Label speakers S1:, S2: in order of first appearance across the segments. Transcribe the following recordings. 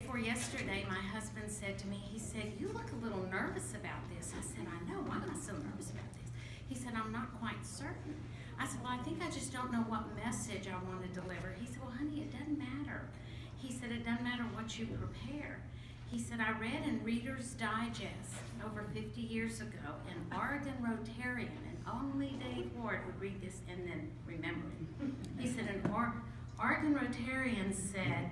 S1: before yesterday, my husband said to me, he said, "You look a little nervous about this." I said, "I know, why am I so nervous about this?" He said, "I'm not quite certain." I said, "Well, I think I just don't know what message I want to deliver." He said, "Well, honey, it doesn't matter." He said, "It doesn't matter what you prepare." He said, "I read in Reader's Digest over 50 years ago, an Oregon Rotarian, and only Dave Ward would read this and then remember it." He said, an Oregon Rotarian said,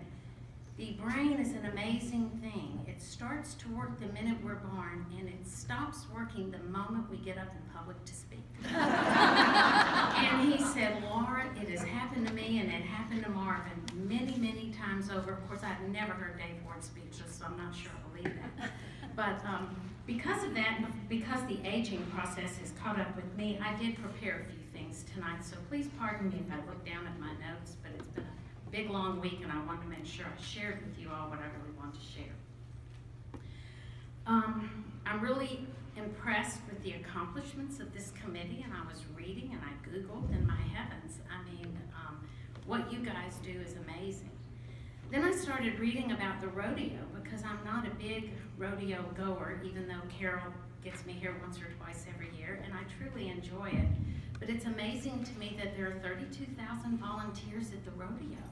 S1: "The brain is an amazing thing. It starts to work the minute we're born, and it stops working the moment we get up in public to speak." And he said, "Laura, it has happened to me, and it happened to Marvin many, many times over." Of course, I've never heard Dave Ward speechless, so I'm not sure I believe that. But because of that, because the aging process has caught up with me, I did prepare a few things tonight, so please pardon me if I look down at my notes, but it's been a big, long week, and I wanted to make sure I shared with you all what I really want to share. I'm really impressed with the accomplishments of this committee, and I was reading and I Googled, and my heavens, I mean, what you guys do is amazing. Then I started reading about the rodeo because I'm not a big rodeo goer, even though Carol gets me here once or twice every year, and I truly enjoy it. But it's amazing to me that there are 32,000 volunteers at the rodeo.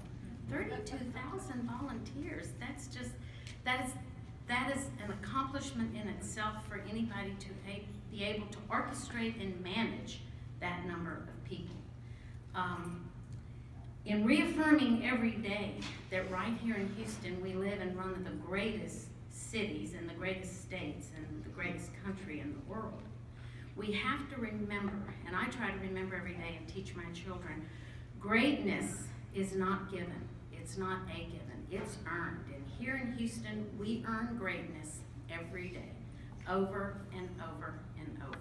S1: 32,000 volunteers. That's just, that is an accomplishment in itself for anybody to be able to orchestrate and manage that number of people. In reaffirming every day that right here in Houston we live in one of the greatest cities and the greatest states and the greatest country in the world, we have to remember, and I try to remember every day and teach my children, greatness is not given. It's not a given. It's earned. And here in Houston, we earn greatness every day, over and over and over.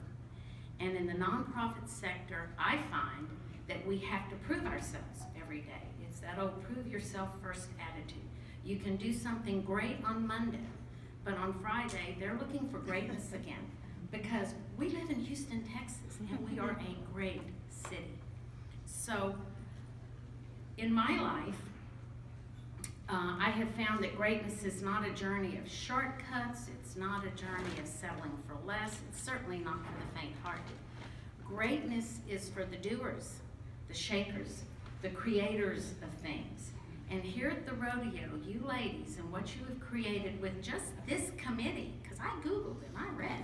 S1: And in the nonprofit sector, I find that we have to prove ourselves every day. It's that old prove yourself first attitude. You can do something great on Monday, but on Friday, they're looking for greatness again, because we live in Houston, Texas, and we are a great city. So in my life, I have found that greatness is not a journey of shortcuts. It's not a journey of settling for less. It's certainly not for the faint-hearted. Greatness is for the doers, the shakers, the creators of things. And here at the rodeo, you ladies, and what you have created with just this committee, because I Googled and I read,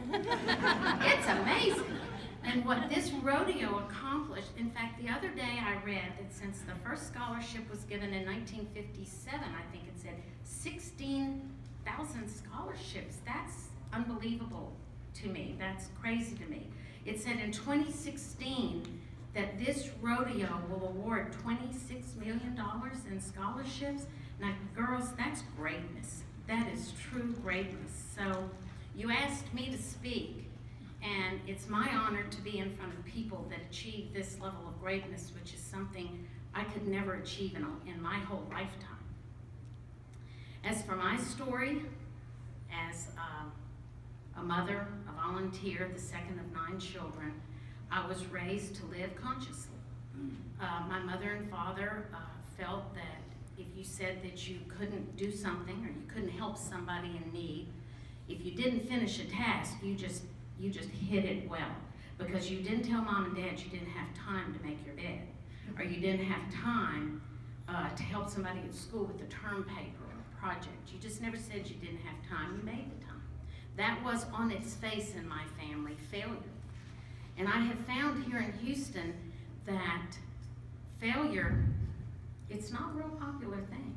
S1: it's amazing. And what this rodeo accomplished, in fact, the other day I read that since the first scholarship was given in 1957, I think it said 16,000 scholarships. That's unbelievable to me. That's crazy to me. It said in 2016 that this rodeo will award $26 million in scholarships. Now, girls, that's greatness. That is true greatness. So you asked me to speak, and it's my honor to be in front of people that achieve this level of greatness, which is something I could never achieve in my whole lifetime. As for my story, as a mother, a volunteer, the second of 9 children, I was raised to live consciously. My mother and father felt that if you said that you couldn't do something or you couldn't help somebody in need, if you didn't finish a task, you just hid it well, because you didn't tell mom and dad you didn't have time to make your bed, or you didn't have time to help somebody at school with a term paper or a project. You just never said you didn't have time, you made the time. That was on its face in my family, failure. And I have found here in Houston that failure, it's not a real popular thing,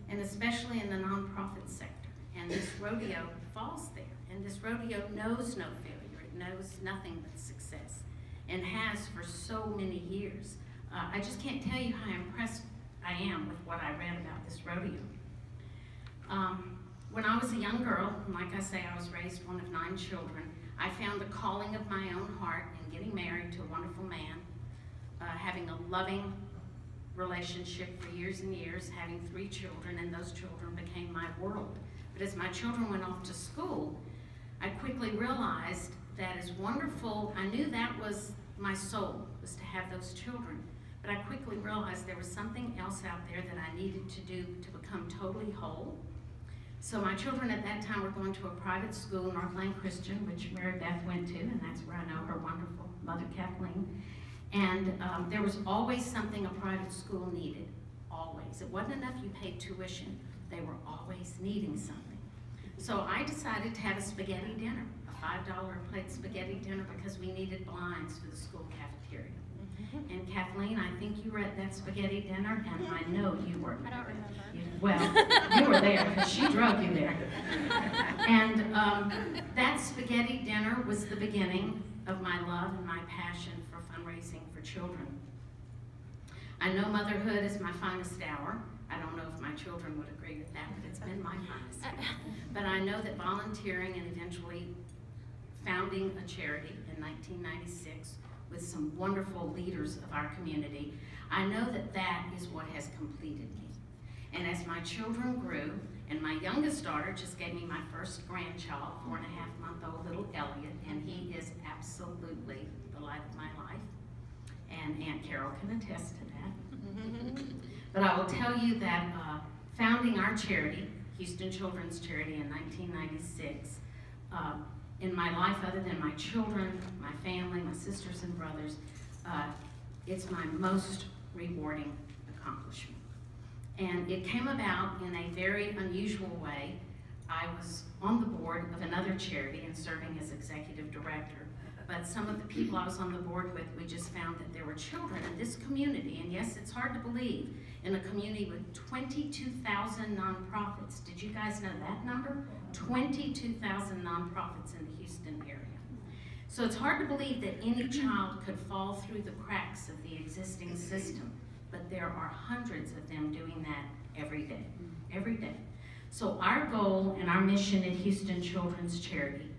S1: and especially in the nonprofit sector. And this rodeo falls there, and this rodeo knows no failure. It knows nothing but success, and has for so many years. I just can't tell you how impressed I am with what I read about this rodeo. When I was a young girl, and like I say, I was raised one of 9 children, I found the calling of my own heart in getting married to a wonderful man, having a loving relationship for years and years, having 3 children, and those children became my world. But as my children went off to school, I quickly realized that as wonderful, I knew that was my soul, was to have those children. But I quickly realized there was something else out there that I needed to do to become totally whole, So my children at that time were going to a private school, Northland Christian, which Mary Beth went to, and that's where I know her wonderful mother, Kathleen. And there was always something a private school needed, always. It wasn't enough you paid tuition, they were always needing something. So I decided to have a spaghetti dinner, a $5 a plate spaghetti dinner, because we needed blinds for the school cafeteria. And Kathleen, I think you were at that spaghetti dinner, and I know you were.
S2: I don't remember.
S1: Well, you were there, because she drug you there. And that spaghetti dinner was the beginning of my love and my passion for fundraising for children. I know motherhood is my finest hour. I don't know if my children would agree with that, but it's been my finest hour. But I know that volunteering and eventually founding a charity in 1996 with some wonderful leaders of our community, I know that that is what has completed me. And as my children grew, and my youngest daughter just gave me my first grandchild, 4.5-month-old little Elliot, and he is absolutely the light of my life. And Aunt Carol can attest to that. But I will tell you that founding our charity, Houston Children's Charity, in 1996, in my life, other than my children, my family, my sisters and brothers, it's my most rewarding accomplishment. And it came about in a very unusual way. I was on the board of another charity and serving as executive director. But some of the people I was on the board with, we just found that there were children in this community, and yes, it's hard to believe, in a community with 22,000 nonprofits. Did you guys know that number? 22,000 nonprofits in the Houston area. So it's hard to believe that any child could fall through the cracks of the existing system, but there are hundreds of them doing that every day, every day. So our goal and our mission at Houston Children's Charity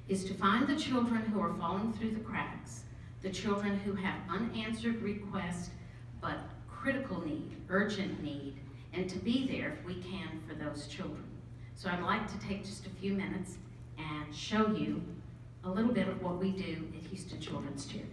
S1: is to find the children who are falling through the cracks, the children who have unanswered requests, but critical need, urgent need, and to be there if we can for those children. So I'd like to take just a few minutes and show you a little bit of what we do at Houston Children's Charity.